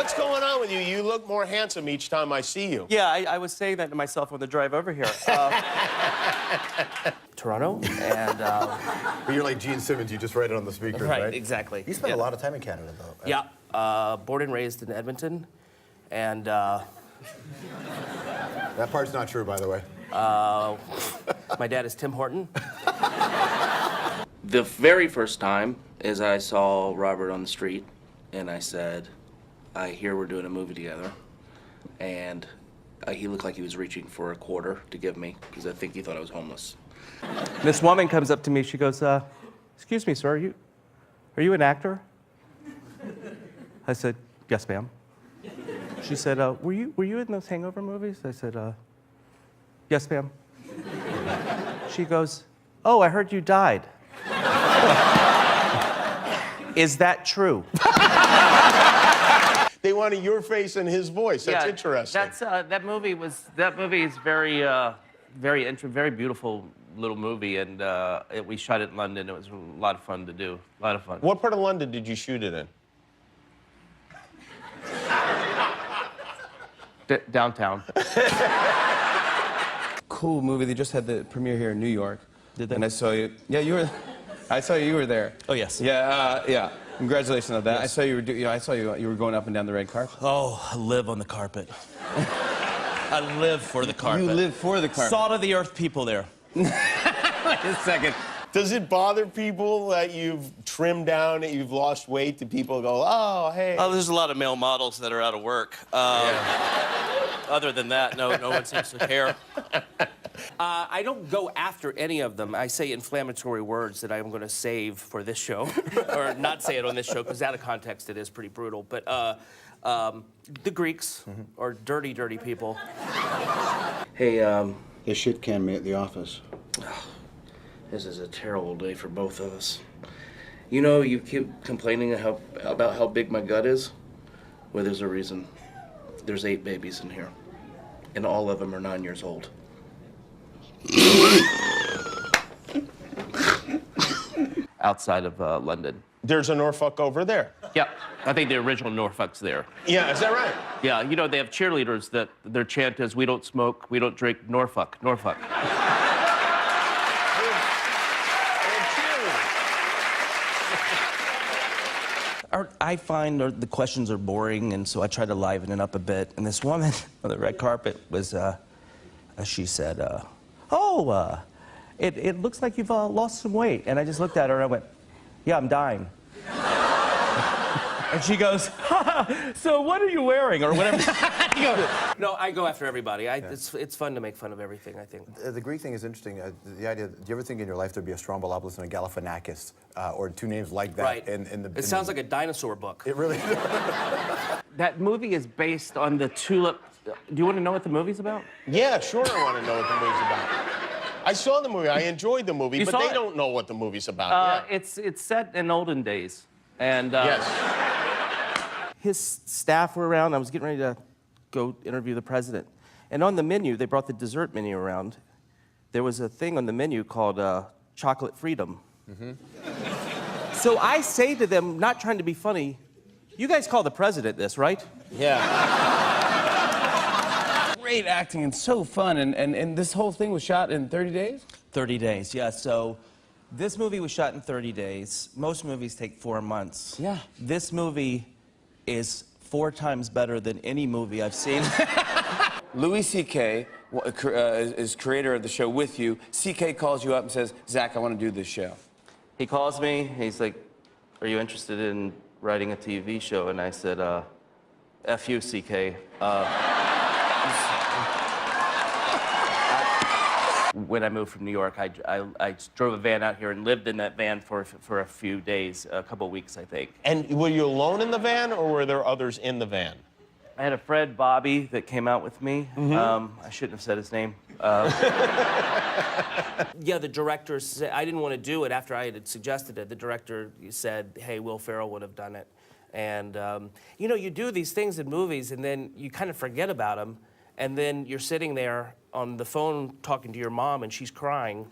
What's going on with you? You look more handsome each time I see you. Yeah, I was saying that to myself on the drive over here. Toronto, and... But you're like Gene Simmons, you just write it on the speakers, right? Right, exactly. You spent a lot of time in Canada, though. Right? Yeah, born and raised in Edmonton, and... That part's not true, by the way. My dad is Tim Horton. The very first time is I saw Robert on the street, and I said, I hear we're doing a movie together. And he looked like he was reaching for a quarter to give me, because I think he thought I was homeless. This woman comes up to me, she goes, excuse me, sir, are you an actor? I said, yes, ma'am. She said, were you in those Hangover movies? I said, yes, ma'am. She goes, oh, I heard you died. Is that true? They wanted your face and his voice. That's interesting. That movie is very beautiful little movie, and we shot it in London. It was a lot of fun to do. A lot of fun. What part of London did you shoot it in? Downtown. Cool movie. They just had the premiere here in New York. Did they? And I saw you. Yeah, you were. I saw you were there. Oh yes. Yeah, yeah. Congratulations on that. Yes. I saw you were. I saw you were going up and down the red carpet. Oh, I live on the carpet. I live for the carpet. You live for the carpet. Salt of the earth people there. Wait a second. Does it bother people that you've trimmed down, that you've lost weight? Do people go, oh, hey? Oh, there's a lot of male models that are out of work. Other than that, no one seems to care. I don't go after any of them. I say inflammatory words that I'm going to save for this show, or not say it on this show, because out of context it is pretty brutal. But the Greeks are dirty, dirty people. Hey, They shit canned me at the office. this is a terrible day for both of us. You know, you keep complaining about how big my gut is. Well, there's a reason. There's 8 babies in here, and all of them are 9 years old. Outside of London. There's a Norfolk over there. Yeah, I think the original Norfolk's there. Yeah, is that right? Yeah, you know, they have cheerleaders that their chant is, we don't smoke, we don't drink, Norfolk, Norfolk. I find the questions are boring, and so I try to liven it up a bit. And this woman on the red carpet was, she said, it looks like you've lost some weight. And I just looked at her and I went, yeah, I'm dying. And she goes, so what are you wearing, or whatever. No, I go after everybody. It's fun to make fun of everything, I think. The Greek thing is interesting. The idea, do you ever think in your life there'd be a Stromboli and a Galifianakis, or 2 names like that? Right. It sounds like a dinosaur book. It really does. That movie is based on the tulip. Do you want to know what the movie's about? Yeah, sure I want to know what the movie's about. I saw the movie. I enjoyed the movie, but they don't know what the movie's about. Yeah. It's set in olden days. And yes. His staff were around. I was getting ready to go interview the president. And on the menu, they brought the dessert menu around. There was a thing on the menu called chocolate freedom. So I say to them, not trying to be funny, you guys call the president this, right? Yeah. Great acting and so fun. And this whole thing was shot in 30 days? 30 days, yeah. So this movie was shot in 30 days. Most movies take 4 months. Yeah. This movie is 4 times better than any movie I've seen. Louis C.K. is creator of the show with you. C.K. calls you up and says, Zach, I want to do this show. He calls me, he's like, are you interested in writing a TV show? And I said, F you, C.K. When I moved from New York, I drove a van out here and lived in that van for a few days, a couple of weeks, I think. And were you alone in the van, or were there others in the van? I had a friend, Bobby, that came out with me. I shouldn't have said his name. Yeah, the director said, I didn't want to do it after I had suggested it. The director said, hey, Will Ferrell would have done it. And, you know, you do these things in movies, and then you kind of forget about them, and then you're sitting there on the phone talking to your mom, and she's crying.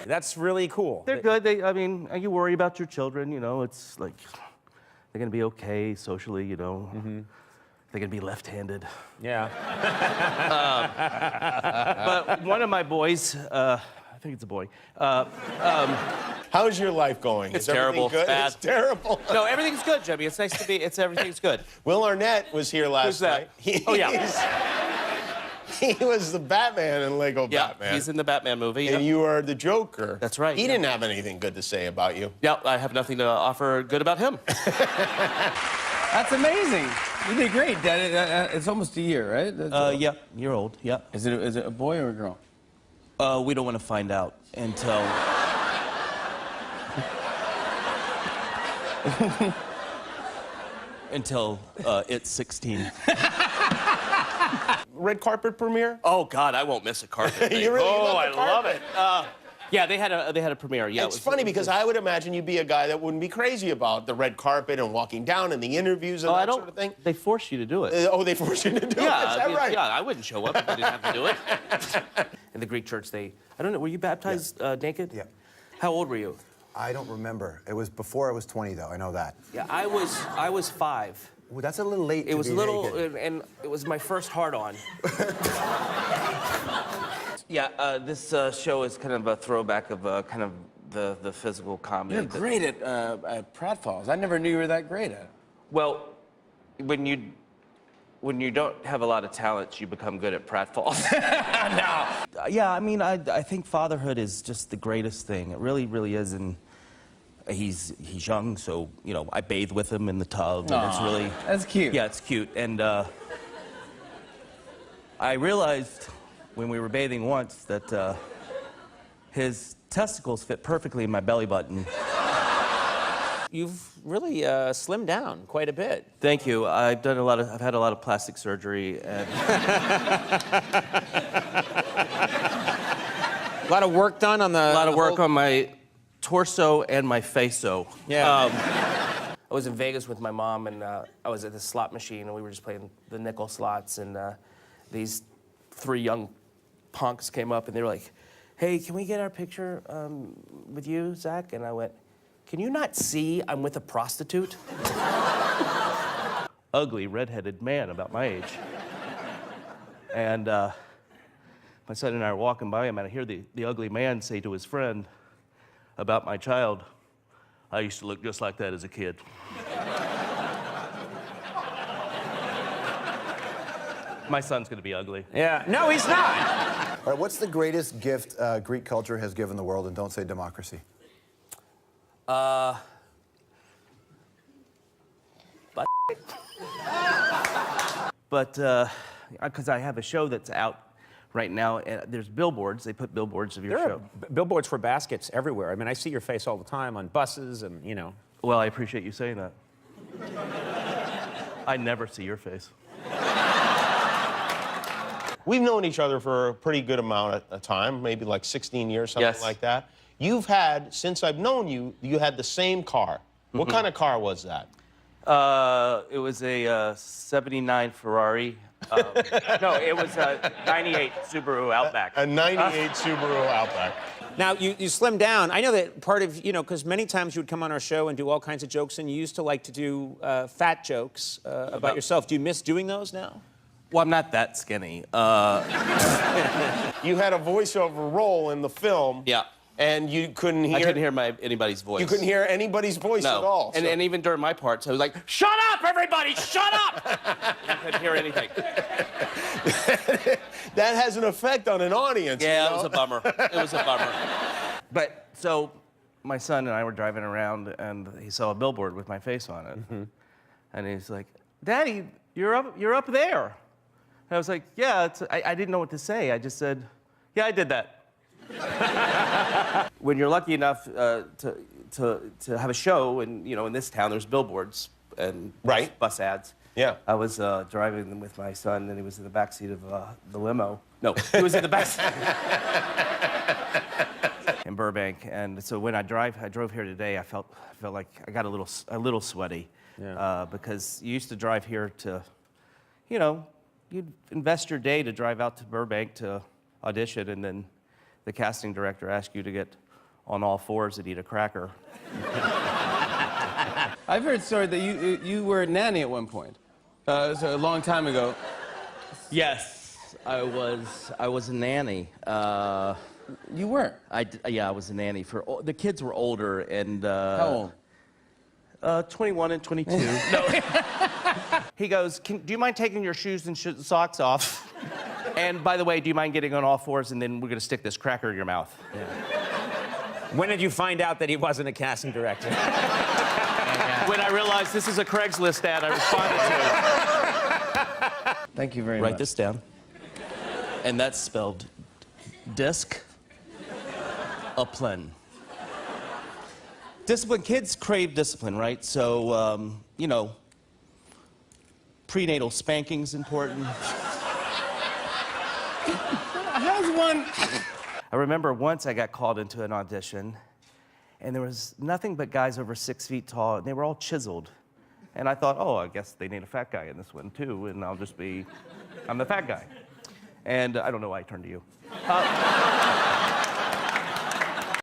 That's really cool. They're good. I mean, you worry about your children, you know. It's like, they're going to be okay socially, you know. They're going to be left-handed. Yeah. But one of my boys, I think it's a boy. How's your life going? It's Is everything terrible. Good? Bad. It's terrible. No, everything's good, Jimmy. It's nice to be. Everything's good. Will Arnett was here last Who's that? night. Oh, yeah. He was the Batman in Lego Yeah, Batman. he's in the Batman movie. And yeah. you are the Joker. That's right, He yeah. didn't have anything good to say about you. Yeah, I have nothing to offer good about him. That's amazing. You did great, Dad. It's almost a year, right? Yeah, you're old. Yeah. Is it a boy or a girl? We don't want to find out until. Until it's 16. Red carpet premiere? Oh God, I won't miss a carpet. thing. You really oh, love I the love carpet. it. Yeah, they had a premiere. Yeah, It's funny because I would imagine you'd be a guy that wouldn't be crazy about the red carpet and walking down and the interviews and I that don't. sort of thing. They force you to do it. Oh, they force you to do it? Is that right? Yeah, I wouldn't show up if I didn't have to do it. In the Greek church, I don't know, were you baptized naked? Yeah. How old were you? I don't remember. It was before I was 20, though. I know that. Yeah, I was 5. Well, that's a little late. It to was be a little, naked. and it was my first hard-on. Yeah, this show is kind of a throwback of kind of the physical comedy. You're great at pratfalls. I never knew you were that great at it. Well, when you don't have a lot of talent, you become good at pratfalls. No. Yeah, I mean, I think fatherhood is just the greatest thing. It really, really is, and he's young, so you know, I bathe with him in the tub, and it's really That's cute. yeah, it's cute. And I realized when we were bathing once that his testicles fit perfectly in my belly button. You've really slimmed down quite a bit. Thank you. I've had a lot of plastic surgery and A lot of work done on the. a lot of work on my torso and my face-o. Yeah. I was in Vegas with my mom, and I was at the slot machine, and we were just playing the nickel slots, and these 3 young punks came up, and they were like, "Hey, can we get our picture with you, Zach?" And I went, "Can you not see I'm with a prostitute?" Ugly, redheaded man about my age. And my son and I are walking by him, and I hear the ugly man say to his friend about my child, "I used to look just like that as a kid." My son's gonna be ugly. Yeah. No, he's not. All right, what's the greatest gift Greek culture has given the world? And don't say democracy. But because I have a show that's out right now, and there's billboards. They put billboards of your There are show. billboards for baskets everywhere. I mean, I see your face all the time on buses and, you know. Well, I appreciate you saying that. I never see your face. We've known each other for a pretty good amount of time, maybe like 16 years, something Yes. like that. You've had, since I've known you, you had the same car. What kind of car was that? It was a 79 Ferrari. No, it was a 98 Subaru Outback. A 98 Subaru Outback. Now, you slimmed down. I know that part of, you know, because many times you would come on our show and do all kinds of jokes, and you used to like to do fat jokes about yourself. Do you miss doing those now? Well, I'm not that skinny. You had a voiceover role in the film. Yeah. And you couldn't hear. I couldn't hear anybody's voice. You couldn't hear anybody's voice No. at all. And, so- and even during my parts, I was like, "Shut up, everybody! Shut up!" I couldn't hear anything. That has an effect on an audience. Yeah, you it know? was a bummer. It was a bummer. But so, my son and I were driving around, and he saw a billboard with my face on it, and he's like, "Daddy, you're up there." And I was like, "Yeah." I didn't know what to say. I just said, "Yeah, I did that." When you're lucky enough to have a show, and you know, in this town, there's billboards and Right. bus ads. Yeah. I was driving with my son, and he was in the backseat of the limo. No, he was in the backseat. In Burbank, and so when I drove here today, I felt like I got a little sweaty, because you used to drive here to, you know, you'd invest your day to drive out to Burbank to audition, and then the casting director asked you to get on all fours and eat a cracker. I've heard story that you were a nanny at one point. So a long time ago. Yes, I was a nanny. You were? Yeah, I was a nanny for the kids were older and How old? 21 and 22. No. He goes, do you mind taking your shoes and socks off? And by the way, do you mind getting on all fours and then we're gonna stick this cracker in your mouth? Yeah. When did you find out that he wasn't a casting director? When I realized this is a Craigslist ad, I responded to it. Thank you very much. Write this down. And that's spelled discipline. Discipline, kids crave discipline, right? So, you know, prenatal spanking's important. How's one? I remember once I got called into an audition, and there was nothing but guys over 6 feet tall, and they were all chiseled. And I thought, oh, I guess they need a fat guy in this one, too, and I'm the fat guy. And I don't know why I turned to you.